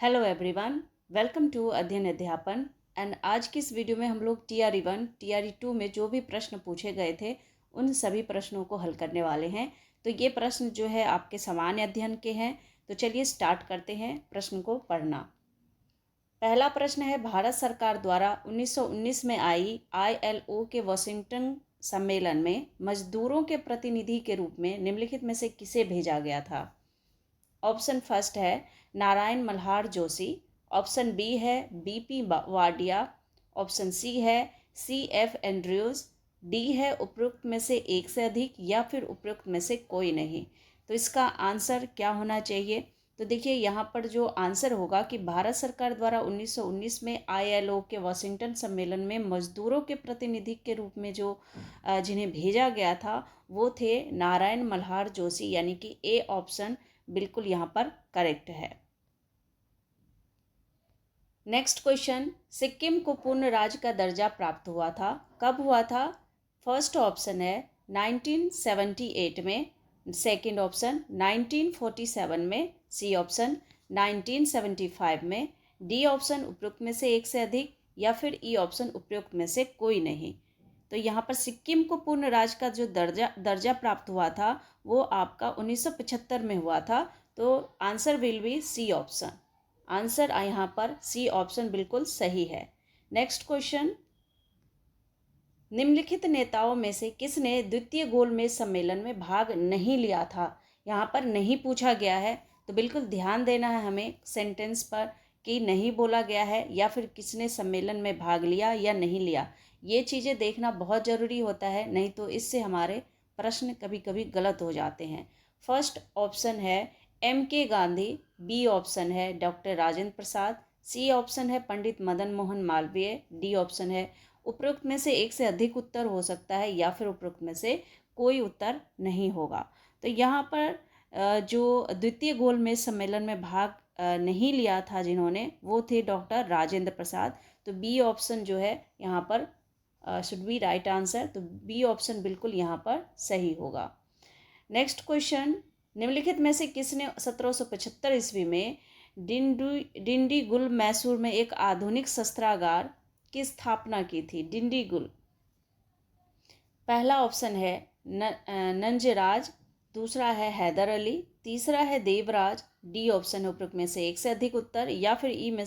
Hello everyone, welcome to अध्ययन अध्यापन। And आज की इस वीडियो में हम लोग टीआरई 1 टीआरई 2 में जो भी प्रश्न पूछे गए थे उन सभी प्रश्नों को हल करने वाले हैं। तो ये प्रश्न जो है आपके सामान्य अध्ययन के हैं। तो चलिए स्टार्ट करते हैं प्रश्न को पढ़ना। पहला प्रश्न है, भारत सरकार द्वारा 1919 में आई आईएलओ के वाशिंगटन सम्मेलन में मजदूरों के प्रतिनिधि के रूप में निम्नलिखित में से किसे भेजा गया था? ऑप्शन फर्स्ट है नारायण मल्हार जोशी, ऑप्शन बी है बीपी वाडिया, ऑप्शन सी है सीएफ एंड्रयूज, डी है उपरोक्त में से एक से अधिक या फिर उपरोक्त में से कोई नहीं। तो इसका आंसर क्या होना चाहिए? तो देखिए यहाँ पर जो आंसर होगा कि भारत सरकार द्वारा 1919 में आईएलओ के वाशिंगटन सम्मेलन में मजदूरों के प्रतिनिधि के रूप में जो जिन्हें भेजा गया था वो थे नारायण मल्हार जोशी, यानी कि ए ऑप्शन बिल्कुल यहाँ पर करेक्ट है। नेक्स्ट क्वेश्चन, सिक्किम को पूर्ण राज्य का दर्जा प्राप्त हुआ था, कब हुआ था? फर्स्ट ऑप्शन है 1978 में, सेकंड ऑप्शन 1947 में, सी ऑप्शन 1975 में, डी ऑप्शन उपरोक्त में से एक से अधिक या फिर ई ऑप्शन उपरोक्त में से कोई नहीं। तो यहाँ पर सिक्किम को पूर्ण राज्य का जो दर्जा प्राप्त हुआ था वो आपका 1975 में हुआ था। तो answer will be C option. Answer यहाँ पर सी ऑप्शन बिल्कुल सही है। नेक्स्ट क्वेश्चन, निम्नलिखित नेताओं में से किसने द्वितीय गोलमेज सम्मेलन में भाग नहीं लिया था? यहाँ पर नहीं पूछा गया है, तो बिल्कुल ध्यान देना है हमें सेंटेंस पर कि नहीं बोला गया है या फिर किसने सम्मेलन में भाग लिया या नहीं लिया। ये चीज़ें देखना बहुत ज़रूरी होता है, नहीं तो इससे हमारे प्रश्न कभी कभी गलत हो जाते हैं। फर्स्ट ऑप्शन है के गांधी, बी ऑप्शन है डॉक्टर राजेंद्र प्रसाद, सी ऑप्शन है पंडित मदन मोहन मालवीय, डी ऑप्शन है उपरोक्त में से एक से अधिक उत्तर हो सकता है या फिर उपरोक्त में से कोई उत्तर नहीं होगा। तो यहाँ पर जो द्वितीय गोलमेज सम्मेलन में भाग नहीं लिया था जिन्होंने, वो थे डॉक्टर राजेंद्र प्रसाद। तो बी ऑप्शन जो है यहाँ पर शुड बी राइट आंसर। तो बी ऑप्शन बिल्कुल यहाँ पर सही होगा। नेक्स्ट क्वेश्चन, निम्नलिखित में से किसने 1775 ईस्वी में डिंडीगुल मैसूर में एक आधुनिक शस्त्रागार की स्थापना की थी? डिंडीगुल, पहला ऑप्शन है नंजराज, दूसरा है हैदर अली, तीसरा है देवराज, डी ऑप्शन है उपरोक्त में से एक से अधिक उत्तर या फिर ई में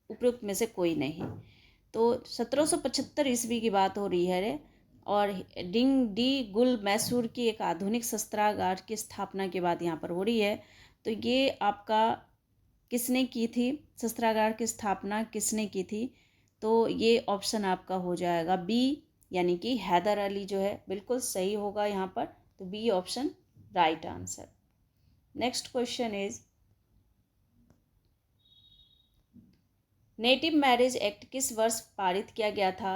उपरोक्त में से कोई नहीं। तो 1775 ईस्वी की बात हो रही है और डिंडीगुल मैसूर की एक आधुनिक शस्त्रागार की स्थापना के बाद यहाँ पर हो रही है। तो ये आपका किसने की थी? शस्त्रागार की स्थापना किसने की थी? तो ये ऑप्शन आपका हो जाएगा बी, यानी कि हैदर अली जो है बिल्कुल सही होगा यहाँ पर। तो B option right answer. Next question is, native marriage act किस वर्ष पारित किया गया था?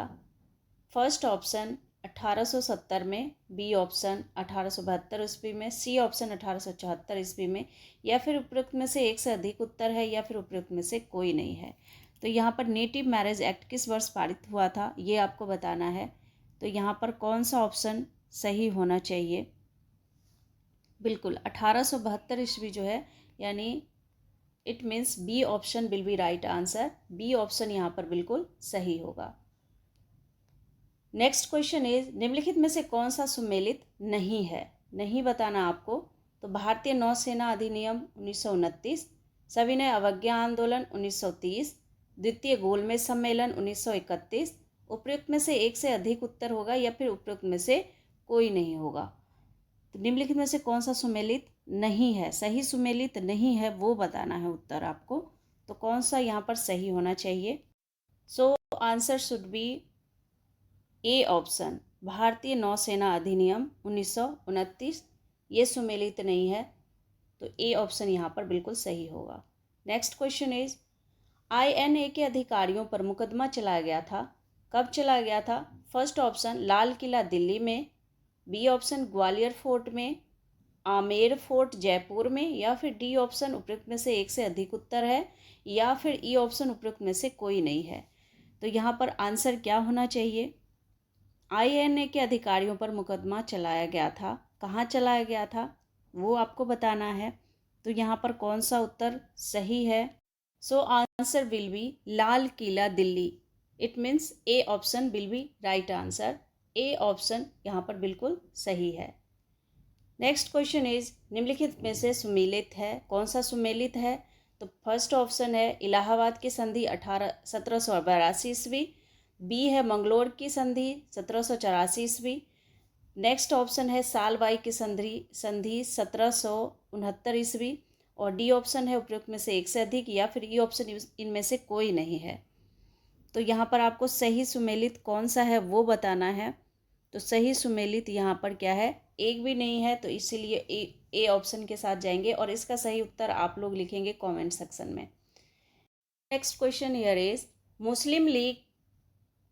फर्स्ट ऑप्शन 1870 में, बी ऑप्शन 1872 ईस्वी में, सी ऑप्शन 1874 ईस्वी में, या फिर उपरोक्त में से एक से अधिक उत्तर है या फिर उपरोक्त में से कोई नहीं है। तो यहाँ पर नेटिव मैरिज एक्ट किस वर्ष पारित हुआ था ये आपको बताना है। तो यहाँ पर कौन सा ऑप्शन सही होना चाहिए? बिल्कुल 1872 ईस्वी जो है, यानी it means B option will be right answer. B option यहाँ पर बिल्कुल सही होगा। नेक्स्ट क्वेश्चन इज, निम्नलिखित में से कौन सा सुमेलित नहीं है? नहीं बताना आपको। तो भारतीय नौसेना अधिनियम 1929, सविनय अवज्ञा आंदोलन 1930, द्वितीय गोलमेज सम्मेलन 1931, उपरोक्त में से एक से अधिक उत्तर होगा या फिर उपरोक्त में से कोई नहीं होगा। तो निम्नलिखित में से कौन सा सुमेलित नहीं है? सही सुमेलित नहीं है वो बताना है उत्तर आपको। तो कौन सा यहाँ पर सही होना चाहिए? सो answer should B A option, भारतीय नौसेना अधिनियम 1929, ये सुमेलित नहीं है। तो ए ऑप्शन यहाँ पर बिल्कुल सही होगा। नेक्स्ट क्वेश्चन इज, आईएनए के अधिकारियों पर मुकदमा चलाया गया था, कब चलाया गया था? फर्स्ट ऑप्शन लाल किला दिल्ली में, बी ऑप्शन ग्वालियर फोर्ट में, आमेर फोर्ट जयपुर में, या फिर डी ऑप्शन उपरोक्त में से एक से अधिक उत्तर है या फिर ई ऑप्शन उपरोक्त में से कोई नहीं है। तो यहाँ पर आंसर क्या होना चाहिए? आईएनए के अधिकारियों पर मुकदमा चलाया गया था, कहाँ चलाया गया था वो आपको बताना है। तो यहाँ पर कौन सा उत्तर सही है? So answer will be Lal Kila, Delhi. It means A option will be right answer. A option यहाँ पर बिल्कुल सही है. नेक्स्ट क्वेश्चन इज निम्नलिखित में से सुमेलित है. कौन सा सुमेलित है? तो फर्स्ट ऑप्शन है इलाहाबाद की संधि 1782 ईस्वी. बी है मंगलोर की संधि 1784 ईस्वी. नेक्स्ट ऑप्शन है सालबाई की संधि 1769 ईस्वी. और डी ऑप्शन है उपयुक्त में से एक से अधिक, या फिर ई ऑप्शन इनमें से कोई नहीं है. तो यहाँ पर आपको सही सुमेलित कौन सा है वो बताना है. तो सही सुमेलित यहाँ पर क्या है? एक भी नहीं है, तो इसीलिए ए ऑप्शन के साथ जाएंगे और इसका सही उत्तर आप लोग लिखेंगे कमेंट सेक्शन में. Next question here is Muslim league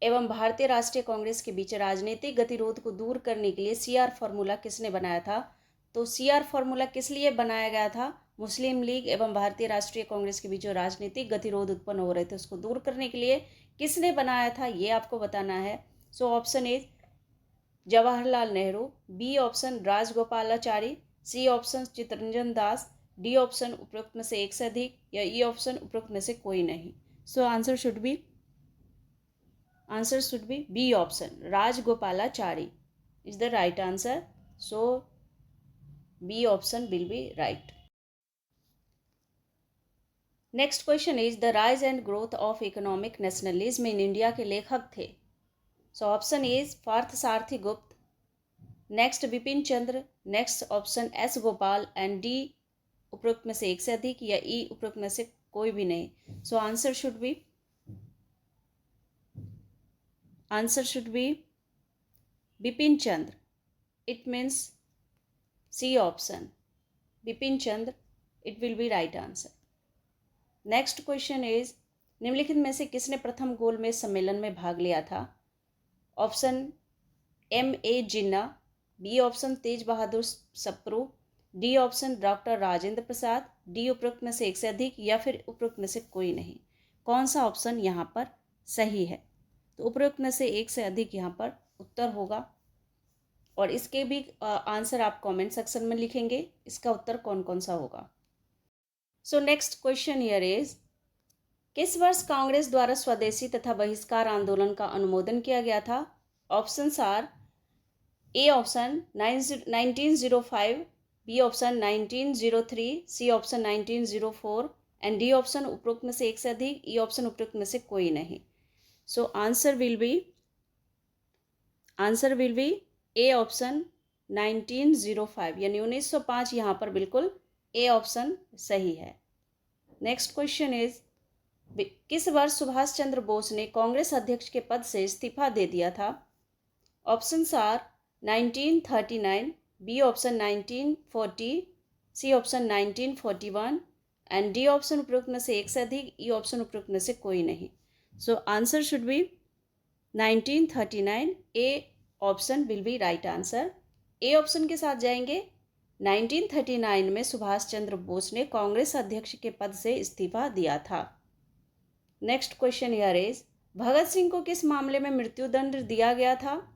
एवं भारतीय राष्ट्रीय कांग्रेस के बीच राजनीतिक गतिरोध को दूर करने के लिए सीआर फॉर्मूला किसने बनाया था? तो सीआर फॉर्मूला किस लिए बनाया गया था? मुस्लिम लीग एवं भारतीय राष्ट्रीय कांग्रेस के बीच जो राजनीतिक गतिरोध उत्पन्न हो रहे थे उसको दूर करने के लिए किसने बनाया था, ये आपको बताना है. So option is Jawaharlal Nehru, B option Rajagopalachari, C option Chittaranjan Das, D option उपरोक्त में से एक से अधिक, या ई ऑप्शन उपरोक्त में से कोई नहीं. So answer should be B option Rajagopalachari is the right answer. So B option will be right. Next question is the rise and growth of economic nationalism in India के लेखक थे. So option is Parthasarathi Gupta, next Bipan Chandra, next option S Gopal, and D उपरोक्त में से एक से अधिक, या ई उपरोक्त में से कोई भी नहीं. So answer should be Bipan Chandra. It means C option Bipan Chandra, it will be right answer. Next question is निम्नलिखित में से किसने प्रथम गोलमेज सम्मेलन में भाग लिया था? Option M.A. Jinnah, B option Tej Bahadur Sapru, D option doctor Rajendra Prasad, D उपरोक्त में से एक से अधिक, या फिर उपरोक्त में से कोई नहीं. कौन सा ऑप्शन यहाँ पर सही है? तो उपरोक्त में से एक से अधिक यहाँ पर उत्तर होगा, और इसके भी आंसर आप कमेंट सेक्शन में लिखेंगे इसका उत्तर कौन कौन सा होगा. So next question here is किस वर्ष कांग्रेस द्वारा स्वदेशी तथा बहिष्कार आंदोलन का अनुमोदन किया गया था? Options are A option 1905, B option 1903, C option 1904, and D option उपरोक्त में से एक से अधिक, ई ऑप्शन उपरोक्त में से कोई नहीं. So answer will B A option 1905 यानी 1905 यहाँ पर बिल्कुल ए ऑप्शन सही है. नेक्स्ट क्वेश्चन इज किस वर्ष सुभाष चंद्र बोस ने कांग्रेस अध्यक्ष के पद से इस्तीफा दे दिया था? Options are 1939, B option 1940, C option 1941, and D option उपरोक्त में से एक से अधिक, ई ऑप्शन उपरोक्त में से कोई नहीं. So answer should B 1939. A option will be right answer. A option के साथ जाएंगे. 1939 में सुभाष चंद्र बोस ने कांग्रेस अध्यक्ष के पद से इस्तीफा दिया था. Next question here is Bhagat Singh को किस मामले में मृत्युदंड दिया गया था?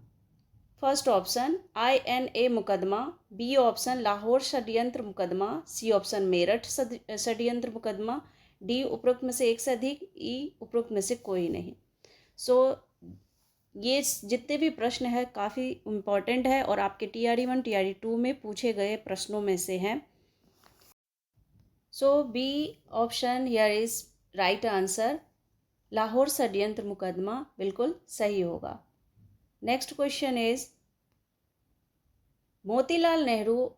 फर्स्ट ऑप्शन INA मुकदमा, बी ऑप्शन लाहौर षड्यंत्र मुकदमा, सी ऑप्शन मेरठ षड्यंत्र मुकदमा, डी उपरोक्त में से एक से अधिक, ई उपरोक्त में से कोई नहीं. सो ये जितने भी प्रश्न है काफ़ी इम्पॉर्टेंट है और आपके TRD1 TRD2 में पूछे गए प्रश्नों में से हैं. So B option here is right answer. Lahore षड्यंत्र मुकदमा बिल्कुल सही होगा. Next question is Motilal Nehru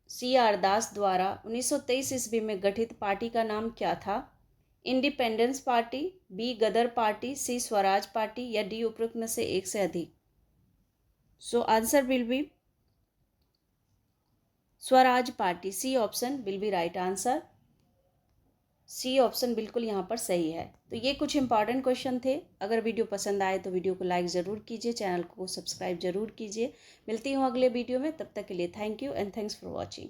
CR Das द्वारा 1923 ईस्वी में गठित पार्टी का नाम क्या था? Independence party, B Ghadar party, C Swaraj party, या डी उपरोक्त में से एक से अधिक. So answer will be Swaraj party. C option will be right answer. C option बिल्कुल यहाँ पर सही है. तो ये कुछ इंपॉर्टेंट क्वेश्चन थे. अगर वीडियो पसंद आए तो वीडियो को लाइक ज़रूर कीजिए, चैनल को सब्सक्राइब ज़रूर कीजिए. मिलती हूँ अगले वीडियो में. तब तक के लिए thank you and thanks for watching.